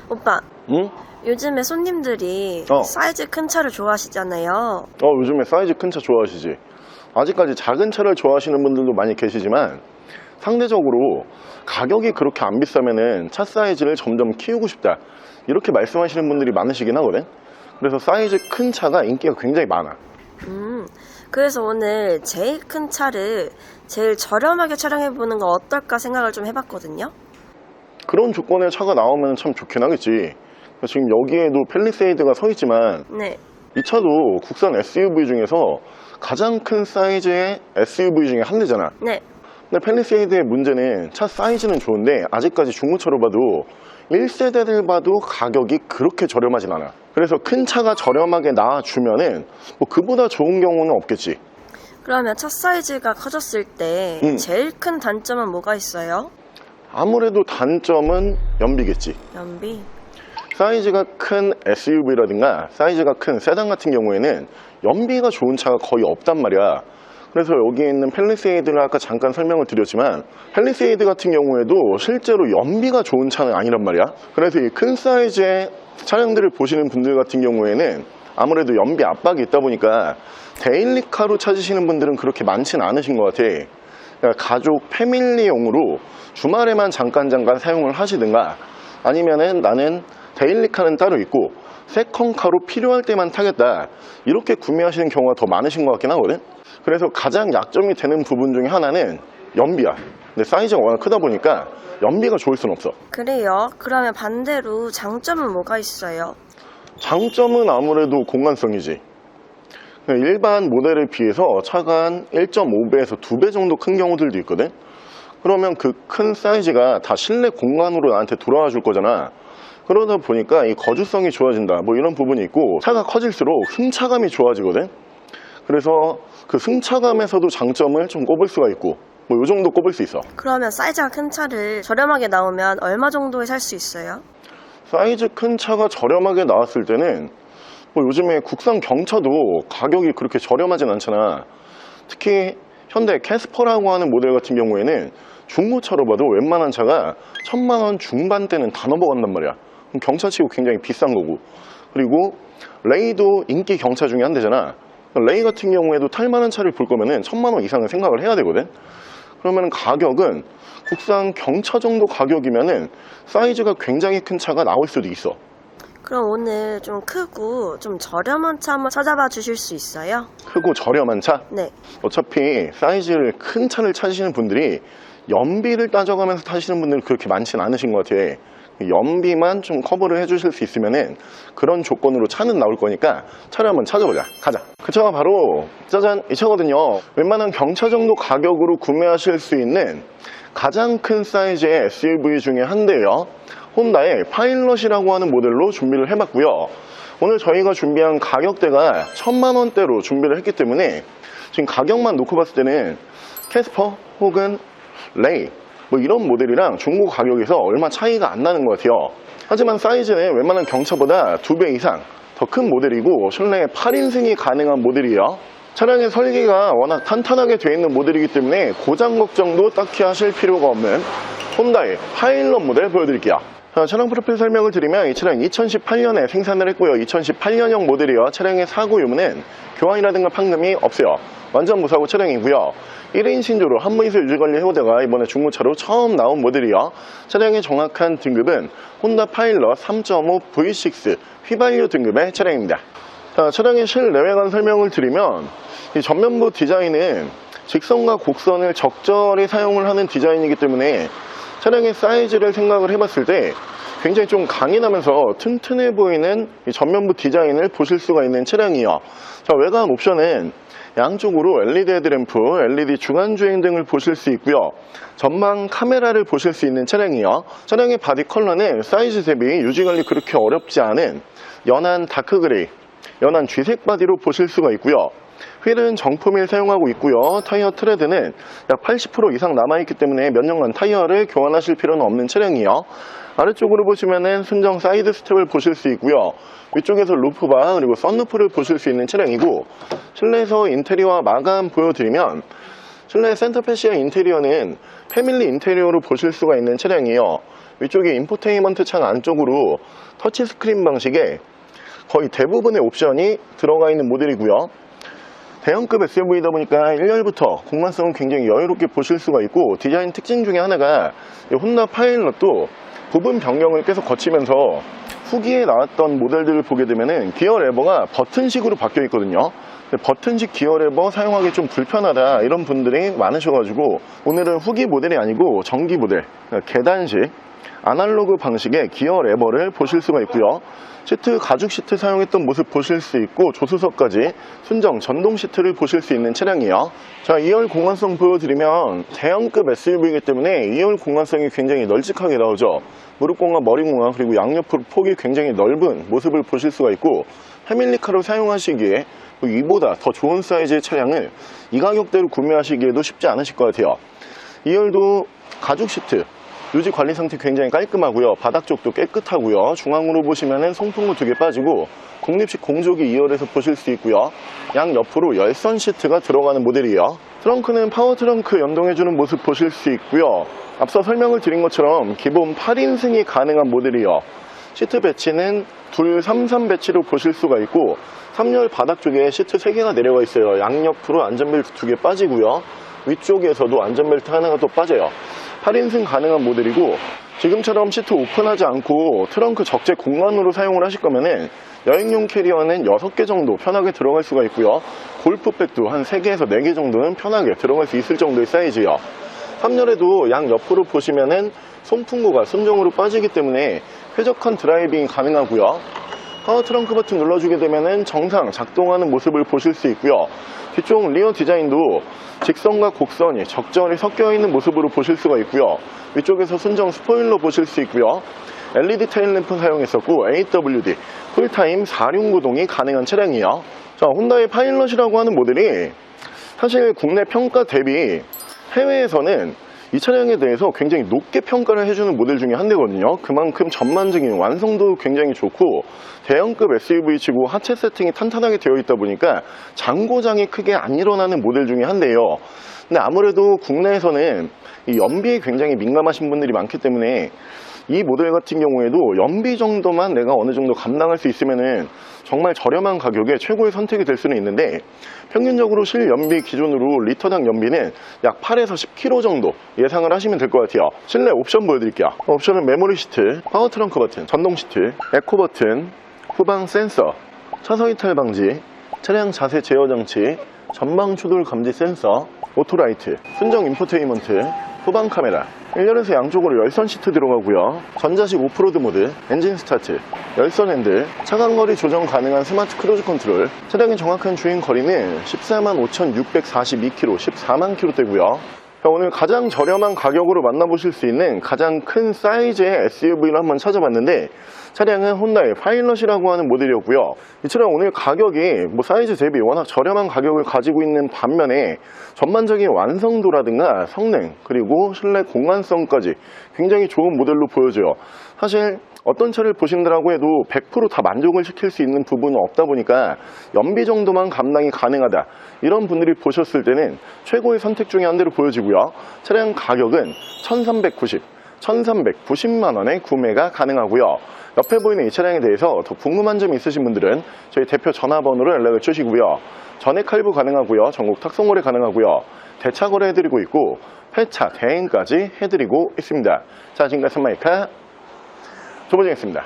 오빠, 응? 요즘에 손님들이 사이즈 큰 차를 좋아하시잖아요. 요즘에 사이즈 큰 차 좋아하시지. 아직까지 작은 차를 좋아하시는 분들도 많이 계시지만 상대적으로 가격이 그렇게 안 비싸면은 차 사이즈를 점점 키우고 싶다, 이렇게 말씀하시는 분들이 많으시긴 하거든. 그래서 사이즈 큰 차가 인기가 굉장히 많아. 그래서 오늘 제일 큰 차를 제일 저렴하게 촬영해보는 거 어떨까 생각을 좀 해봤거든요. 그런 조건의 차가 나오면 참 좋긴 하겠지. 지금 여기에도 팰리세이드가 서 있지만 네. 이 차도 국산 SUV 중에서 가장 큰 사이즈의 SUV 중에 한 대잖아. 네. 근데 팰리세이드의 문제는 차 사이즈는 좋은데 아직까지 중고차로 봐도 1세대를 봐도 가격이 그렇게 저렴하진 않아. 그래서 큰 차가 저렴하게 나와주면은 뭐 그보다 좋은 경우는 없겠지. 그러면 차 사이즈가 커졌을 때 제일 큰 단점은 뭐가 있어요? 아무래도 단점은 연비겠지. 연비? 사이즈가 큰 SUV라든가 사이즈가 큰 세단 같은 경우에는 연비가 좋은 차가 거의 없단 말이야. 그래서 여기에 있는 팰리세이드를 아까 잠깐 설명을 드렸지만 팰리세이드 같은 경우에도 실제로 연비가 좋은 차는 아니란 말이야. 그래서 이 큰 사이즈의 차량들을 보시는 분들 같은 경우에는 아무래도 연비 압박이 있다 보니까 데일리카로 찾으시는 분들은 그렇게 많지는 않으신 것 같아. 그러니까 가족 패밀리용으로 주말에만 잠깐 사용을 하시든가, 아니면은 나는 데일리카는 따로 있고 세컨카로 필요할 때만 타겠다, 이렇게 구매하시는 경우가 더 많으신 것 같긴 하거든. 그래서 가장 약점이 되는 부분 중에 하나는 연비야. 근데 사이즈가 워낙 크다 보니까 연비가 좋을 순 없어. 그래요? 그러면 반대로 장점은 뭐가 있어요? 장점은 아무래도 공간성이지. 일반 모델에 비해서 차가 한 1.5배에서 2배 정도 큰 경우들도 있거든. 그러면 그 큰 사이즈가 다 실내 공간으로 나한테 돌아와 줄 거잖아. 그러다 보니까 이 거주성이 좋아진다, 뭐 이런 부분이 있고, 차가 커질수록 승차감이 좋아지거든. 그래서 그 승차감에서도 장점을 좀 꼽을 수가 있고, 뭐 요 정도 꼽을 수 있어. 그러면 사이즈가 큰 차를 저렴하게 나오면 얼마 정도에 살 수 있어요? 사이즈 큰 차가 저렴하게 나왔을 때는 뭐 요즘에 국산 경차도 가격이 그렇게 저렴하진 않잖아. 특히 현대 캐스퍼라고 하는 모델 같은 경우에는 중고차로 봐도 웬만한 차가 1000만원 중반대는 다 넘어간단 말이야. 그럼 경차치고 굉장히 비싼 거고. 그리고 레이도 인기 경차 중에 한 대잖아. 레이 같은 경우에도 탈만한 차를 볼 거면은 1000만원 이상을 생각을 해야 되거든. 그러면 가격은 국산 경차 정도 가격이면은 사이즈가 굉장히 큰 차가 나올 수도 있어. 그럼 오늘 좀 크고 좀 저렴한 차 한번 찾아봐 주실 수 있어요? 크고 저렴한 차? 네. 어차피 사이즈를 큰 차를 찾으시는 분들이 연비를 따져가면서 타시는 분들은 그렇게 많지는 않으신 것 같아. 연비만 좀 커버를 해주실 수 있으면은 그런 조건으로 차는 나올 거니까 차를 한번 찾아보자. 가자. 그 차가 바로 짜잔, 이 차거든요. 웬만한 경차 정도 가격으로 구매하실 수 있는 가장 큰 사이즈의 SUV 중에 한 대예요. 혼다의 파일럿이라고 하는 모델로 준비를 해봤고요. 오늘 저희가 준비한 가격대가 1000만원대로 준비를 했기 때문에 지금 가격만 놓고 봤을 때는 캐스퍼 혹은 레이 뭐 이런 모델이랑 중고 가격에서 얼마 차이가 안 나는 것 같아요. 하지만 사이즈는 웬만한 경차보다 2배 이상 더 큰 모델이고 실내에 8인승이 가능한 모델이에요. 차량의 설계가 워낙 탄탄하게 되어 있는 모델이기 때문에 고장 걱정도 딱히 하실 필요가 없는 혼다의 파일럿 모델 보여드릴게요. 차량 프로필 설명을 드리면 이 차량 2018년에 생산을 했고요. 2018년형 모델이요. 차량의 사고 유무는 교환이라든가 판금이 없어요. 완전 무사고 차량이고요. 1인 신조로 한무이서 유지관리 해오다가 이번에 중고차로 처음 나온 모델이요. 차량의 정확한 등급은 혼다 파일럿 3.5 V6 휘발유 등급의 차량입니다. 자, 차량의 실내외관 설명을 드리면 이 전면부 디자인은 직선과 곡선을 적절히 사용을 하는 디자인이기 때문에 차량의 사이즈를 생각을 해봤을 때 굉장히 좀 강인하면서 튼튼해 보이는 이 전면부 디자인을 보실 수가 있는 차량이에요. 자, 외관 옵션은 양쪽으로 LED 헤드램프, LED 주간주행 등을 보실 수 있고요. 전방 카메라를 보실 수 있는 차량이에요. 차량의 바디 컬러는 사이즈 대비 유지관리 그렇게 어렵지 않은 연한 다크그레이, 연한 쥐색 바디로 보실 수가 있고요. 휠은 정품일 사용하고 있고요. 타이어 트레드는 약 80% 이상 남아있기 때문에 몇 년간 타이어를 교환하실 필요는 없는 차량이에요. 아래쪽으로 보시면은 순정 사이드 스텝을 보실 수 있고요. 위쪽에서 루프바 그리고 썬루프를 보실 수 있는 차량이고, 실내에서 인테리어와 마감 보여드리면 실내 센터 패시아 인테리어는 패밀리 인테리어로 보실 수가 있는 차량이에요. 위쪽에 인포테인먼트 창 안쪽으로 터치스크린 방식의 거의 대부분의 옵션이 들어가 있는 모델이고요. 대형급 SUV이다 보니까 1열부터 공간성은 굉장히 여유롭게 보실 수가 있고, 디자인 특징 중에 하나가 이 혼다 파일럿도 부분 변경을 계속 거치면서 후기에 나왔던 모델들을 보게 되면은 기어 레버가 버튼식으로 바뀌어 있거든요. 버튼식 기어 레버 사용하기 좀 불편하다 이런 분들이 많으셔가지고 오늘은 후기 모델이 아니고 전기 모델, 그러니까 계단식 아날로그 방식의 기어 레버를 보실 수가 있고요. 시트 가죽 시트 사용했던 모습 보실 수 있고, 조수석까지 순정 전동 시트를 보실 수 있는 차량이에요. 자, 2열 공간성 보여드리면 대형급 SUV이기 때문에 2열 공간성이 굉장히 널찍하게 나오죠. 무릎 공간, 머리 공간, 그리고 양옆으로 폭이 굉장히 넓은 모습을 보실 수가 있고, 패밀리카로 사용하시기에 이보다 더 좋은 사이즈의 차량을 이 가격대로 구매하시기에도 쉽지 않으실 것 같아요. 2열도 가죽 시트, 유지 관리 상태 굉장히 깔끔하고요. 바닥 쪽도 깨끗하고요. 중앙으로 보시면은 송풍구 2개 빠지고 독립식 공조기 2열에서 보실 수 있고요. 양 옆으로 열선 시트가 들어가는 모델이에요. 트렁크는 파워 트렁크 연동해주는 모습 보실 수 있고요. 앞서 설명을 드린 것처럼 기본 8인승이 가능한 모델이에요. 시트 배치는 둘 3, 배치로 보실 수가 있고, 3열 바닥 쪽에 시트 3개가 내려가 있어요. 양옆으로 안전벨트 2개 빠지고요. 위쪽에서도 안전벨트 하나가 또 빠져요. 8인승 가능한 모델이고, 지금처럼 시트 오픈하지 않고 트렁크 적재 공간으로 사용을 하실 거면은 여행용 캐리어는 6개 정도 편하게 들어갈 수가 있고요. 골프백도 한 3개에서 4개 정도는 편하게 들어갈 수 있을 정도의 사이즈예요. 3열에도 양 옆으로 보시면은 송풍구가 순정으로 빠지기 때문에 쾌적한 드라이빙이 가능하고요. 파워 트렁크 버튼 눌러주게 되면은 정상 작동하는 모습을 보실 수 있고요. 뒤쪽 리어 디자인도 직선과 곡선이 적절히 섞여 있는 모습으로 보실 수가 있고요. 위쪽에서 순정 스포일러 보실 수 있고요. LED 테일램프 사용했었고, AWD 풀타임 4륜 구동이 가능한 차량이에요. 자, 혼다의 파일럿이라고 하는 모델이 사실 국내 평가 대비 해외에서는 이 차량에 대해서 굉장히 높게 평가를 해주는 모델 중에 한 대거든요. 그만큼 전반적인 완성도 굉장히 좋고, 대형급 SUV치고 하체 세팅이 탄탄하게 되어 있다 보니까 장고장이 크게 안 일어나는 모델 중에 한 대예요. 근데 아무래도 국내에서는 이 연비에 굉장히 민감하신 분들이 많기 때문에 이 모델 같은 경우에도 연비 정도만 내가 어느 정도 감당할 수 있으면은 정말 저렴한 가격에 최고의 선택이 될 수는 있는데, 평균적으로 실연비 기준으로 리터당 연비는 약 8에서 10km 정도 예상을 하시면 될 것 같아요. 실내 옵션 보여드릴게요. 옵션은 메모리 시트, 파워 트렁크 버튼, 전동 시트, 에코 버튼, 후방 센서, 차서 이탈 방지, 차량 자세 제어 장치, 전방 추돌 감지 센서, 오토라이트, 순정 인포테인먼트, 후방 카메라, 1열에서 양쪽으로 열선 시트 들어가고요. 전자식 오프로드 모드, 엔진 스타트, 열선 핸들, 차간거리 조정 가능한 스마트 크루즈 컨트롤, 차량의 정확한 주행 거리는 145,642km, 14만 km대고요. 오늘 가장 저렴한 가격으로 만나보실 수 있는 가장 큰 사이즈의 SUV를 한번 찾아봤는데, 차량은 혼다의 파일럿이라고 하는 모델이었고요. 이 차량 오늘 가격이 사이즈 대비 워낙 저렴한 가격을 가지고 있는 반면에 전반적인 완성도라든가 성능, 그리고 실내 공간성까지 굉장히 좋은 모델로 보여져요. 사실 어떤 차를 보신다라고 해도 100% 다 만족을 시킬 수 있는 부분은 없다 보니까 연비 정도만 감당이 가능하다, 이런 분들이 보셨을 때는 최고의 선택 중에 한 대로 보여지고요. 차량 가격은 1,390만 원에 구매가 가능하고요. 옆에 보이는 이 차량에 대해서 더 궁금한 점이 있으신 분들은 저희 대표 전화번호로 연락을 주시고요. 전액 할부 가능하고요. 전국 탁송 거래 가능하고요. 대차 거래 해드리고 있고, 폐차 대행까지 해드리고 있습니다. 자, 지금까지 선마이카 조보정이었습니다.